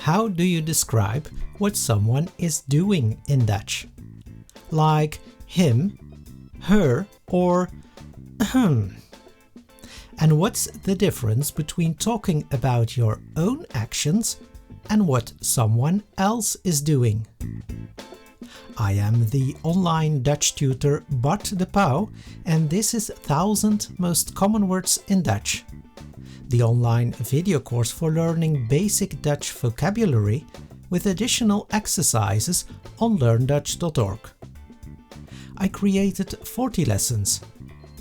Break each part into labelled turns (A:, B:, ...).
A: how do you describe what someone is doing in Dutch? Like him, her, or ahem. And what's the difference between talking about your own actions and what someone else is doing? I am the online Dutch tutor Bart de Pau, and this is 1000 Most Common Words in Dutch, the online video course for learning basic Dutch vocabulary with additional exercises on learndutch.org. I created 40 lessons.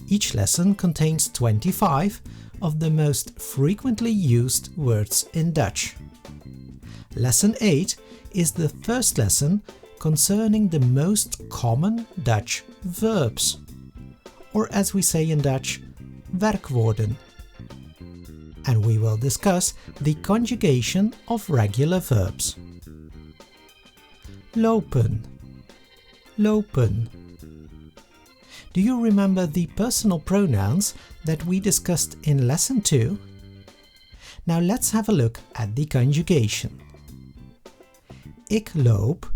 A: Each lesson contains 25 of the most frequently used words in Dutch. Lesson 8 is the first lesson concerning the most common Dutch verbs, or as we say in Dutch, werkwoorden. And we will discuss the conjugation of regular verbs. Lopen, lopen. Do you remember the personal pronouns that we discussed in lesson 2? Now let's have a look at the conjugation. Ik loop,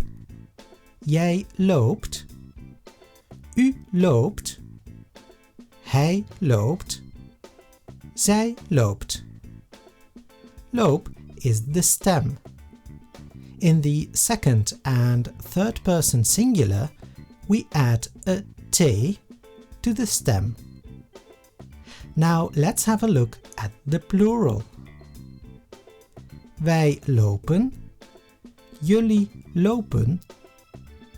A: jij loopt, u loopt, hij loopt, zij loopt. Loop is the stem. In the second and third person singular, we add a t to the stem. Now let's have a look at the plural. Wij lopen, jullie lopen,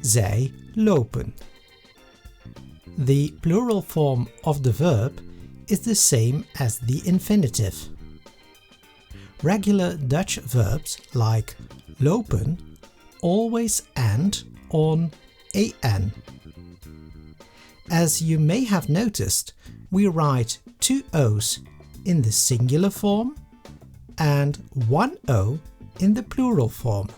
A: zij lopen. The plural form of the verb is the same as the infinitive. Regular Dutch verbs like lopen always end on an. As you may have noticed, we write 2 O's in the singular form and 1 O in the plural form.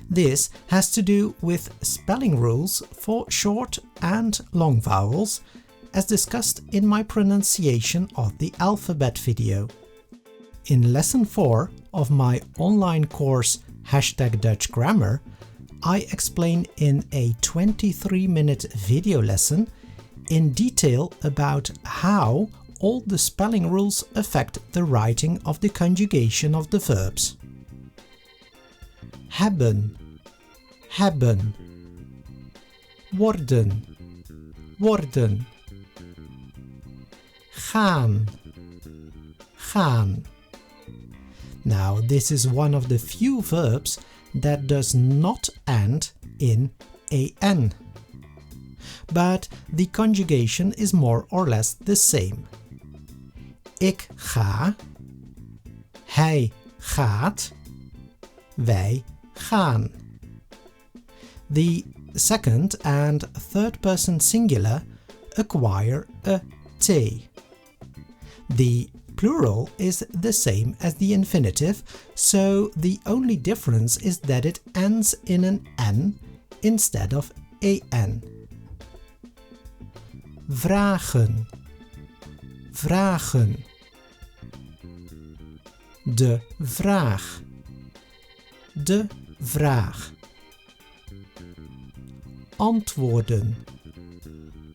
A: This has to do with spelling rules for short and long vowels, as discussed in my pronunciation of the alphabet video. In lesson 4 of my online course #Dutch Grammar, I explain in a 23-minute video lesson in detail about how all the spelling rules affect the writing of the conjugation of the verbs. Hebben, hebben. Worden, worden. Gaan, gaan. Now this is one of the few verbs that does not end in an. But the conjugation is more or less the same. Ik ga, hij gaat, wij gaan. The second and third person singular acquire a t. The plural is the same as the infinitive, so the only difference is that it ends in an n instead of an. Vragen, vragen. De vraag, de vraag. Antwoorden,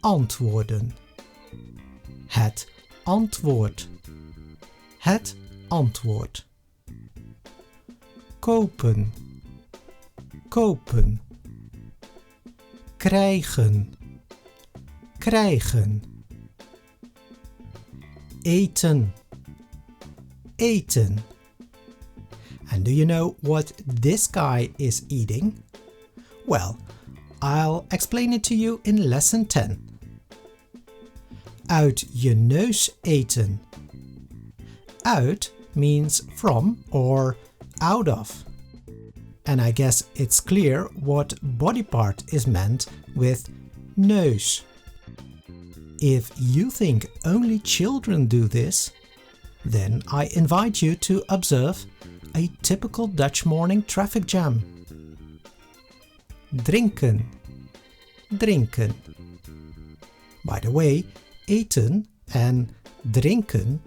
A: antwoorden. Het antwoord, het antwoord. Kopen, kopen. Krijgen, krijgen. Eten, eten. And do you know what this guy is eating? Well, I'll explain it to you in lesson 10. Uit je neus eten. Uit means from or out of. And I guess it's clear what body part is meant with neus. If you think only children do this, then I invite you to observe a typical Dutch morning traffic jam. Drinken, drinken. By the way, eten and drinken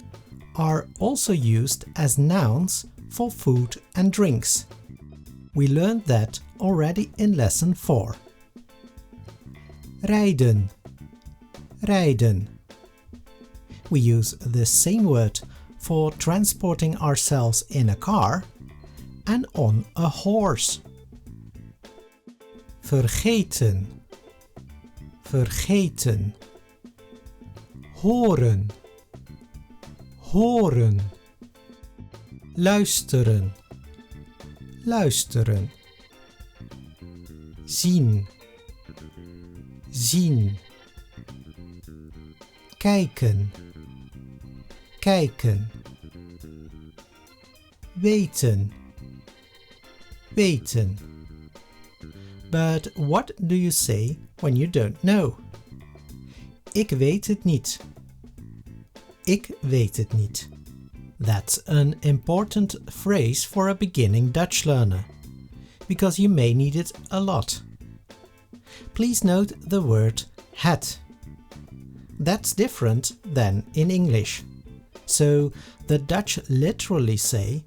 A: are also used as nouns for food and drinks. We learned that already in lesson 4. Rijden, rijden. We use the same word for transporting ourselves in a car and on a horse. Vergeten, vergeten. Horen, horen. Luisteren, luisteren. Zien, zien. Kijken, kijken. Weten, weten. But what do you say when you don't know? Ik weet het niet. Ik weet het niet. That's an important phrase for a beginning Dutch learner, because you may need it a lot. Please note the word het. That's different than in English. So the Dutch literally say,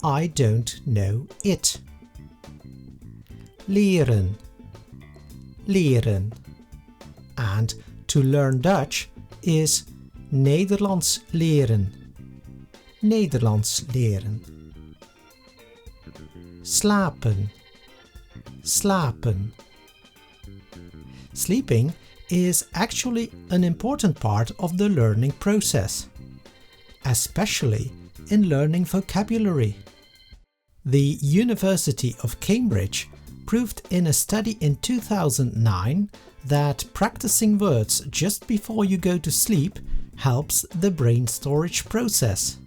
A: I don't know it. Leren, leren. And to learn Dutch is Nederlands leren. Nederlands leren. Slapen, slapen. Sleeping is actually an important part of the learning process, especially in learning vocabulary. The University of Cambridge proved in a study in 2009 that practicing words just before you go to sleep helps the brain storage process.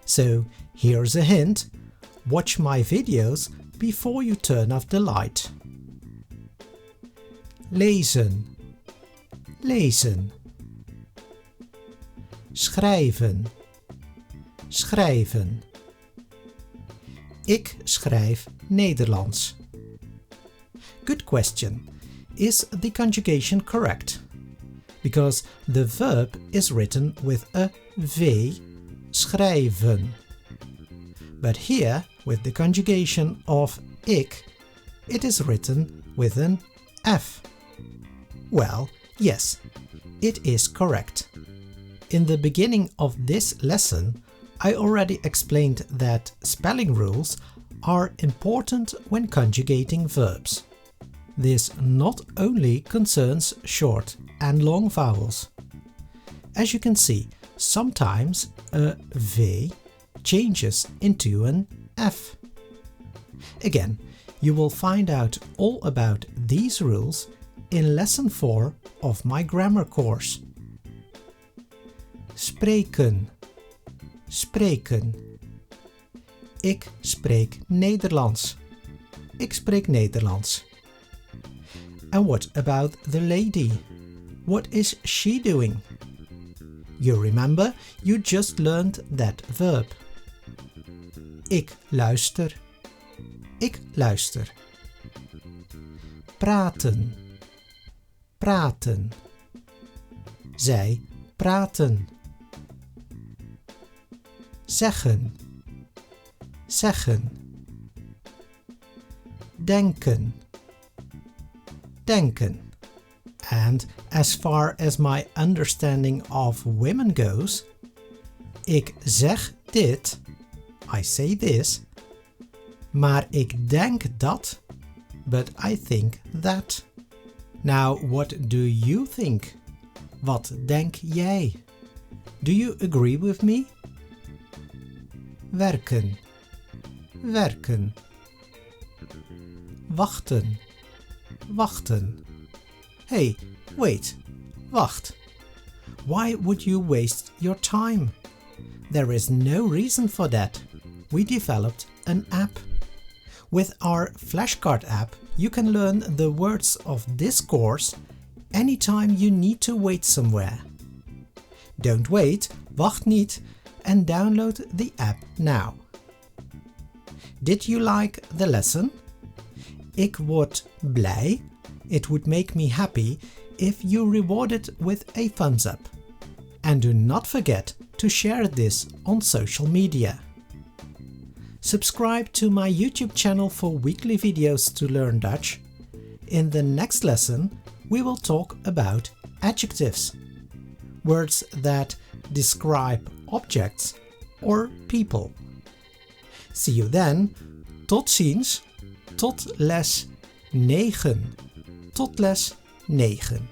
A: So here's a hint: watch my videos before you turn off the light. Lezen, lezen. Schrijven, schrijven. Ik schrijf Nederlands. Good question. Is the conjugation correct? Because the verb is written with a V, schrijven. But here, with the conjugation of ik, it is written with an F. Well, yes, it is correct. In the beginning of this lesson, I already explained that spelling rules are important when conjugating verbs. This not only concerns short and long vowels. As you can see, sometimes a V changes into an F. Again, you will find out all about these rules in lesson 4 of my grammar course. Spreken, spreken. Ik spreek Nederlands. Ik spreek Nederlands. And what about the lady? What is she doing? You remember, you just learned that verb. Ik luister. Ik luister. Praten. Praten. Zij praten. Zeggen. Zeggen. Denken. Denken. And as far as my understanding of women goes, ik zeg dit, I say this, maar ik denk dat, but I think that. Now, what do you think? Wat denk jij? Do you agree with me? Werken. Werken. Wachten. Wachten. Hey, wait. Wacht. Why would you waste your time? There is no reason for that. We developed an app. With our flashcard app, you can learn the words of this course anytime you need to wait somewhere. Don't wait, wacht niet, and download the app now. Did you like the lesson? Ik word blij. It would make me happy if you reward it with a thumbs up. And do not forget to share this on social media. Subscribe to my YouTube channel for weekly videos to learn Dutch. In the next lesson, we will talk about adjectives, words that describe objects or people. See you then. Tot ziens. Tot les 9. Tot les 9.